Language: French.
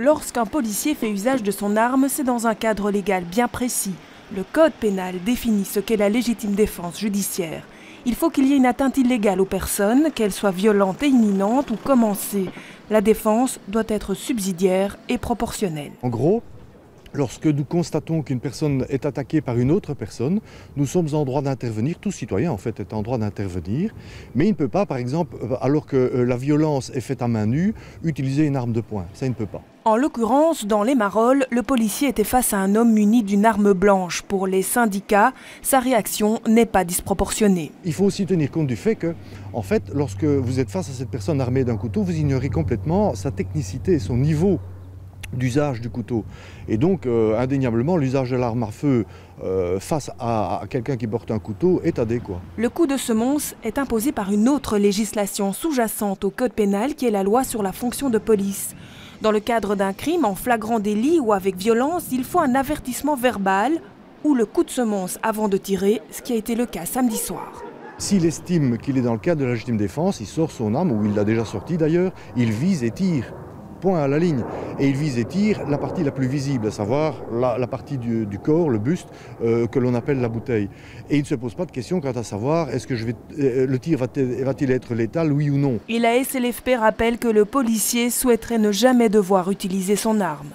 Lorsqu'un policier fait usage de son arme, c'est dans un cadre légal bien précis. Le code pénal définit ce qu'est la légitime défense judiciaire. Il faut qu'il y ait une atteinte illégale aux personnes, qu'elle soit violente et imminente ou commencée. La défense doit être subsidiaire et proportionnelle. En gros, lorsque nous constatons qu'une personne est attaquée par une autre personne, nous sommes en droit d'intervenir, tout citoyen en fait est en droit d'intervenir, mais il ne peut pas, par exemple, alors que la violence est faite à main nue, utiliser une arme de poing. Ça, il ne peut pas. En l'occurrence, dans les Marolles, le policier était face à un homme muni d'une arme blanche. Pour les syndicats, sa réaction n'est pas disproportionnée. Il faut aussi tenir compte du fait que, en fait, lorsque vous êtes face à cette personne armée d'un couteau, vous ignorez complètement sa technicité, son niveau d'usage du couteau. Et donc, indéniablement, l'usage de l'arme à feu face à quelqu'un qui porte un couteau est adéquat. Le coup de semonce est imposé par une autre législation sous-jacente au code pénal qui est la loi sur la fonction de police. Dans le cadre d'un crime en flagrant délit ou avec violence, il faut un avertissement verbal ou le coup de semonce avant de tirer, ce qui a été le cas samedi soir. S'il estime qu'il est dans le cadre de la légitime défense, il sort son arme, ou il l'a déjà sorti d'ailleurs, il vise et tire. Point à la ligne. Et il vise et tire la partie la plus visible, à savoir la partie du corps, le buste, que l'on appelle la bouteille. Et il ne se pose pas de question quant à savoir est-ce que le tir va-t-il être létal, oui ou non. Et la SLFP rappelle que le policier souhaiterait ne jamais devoir utiliser son arme.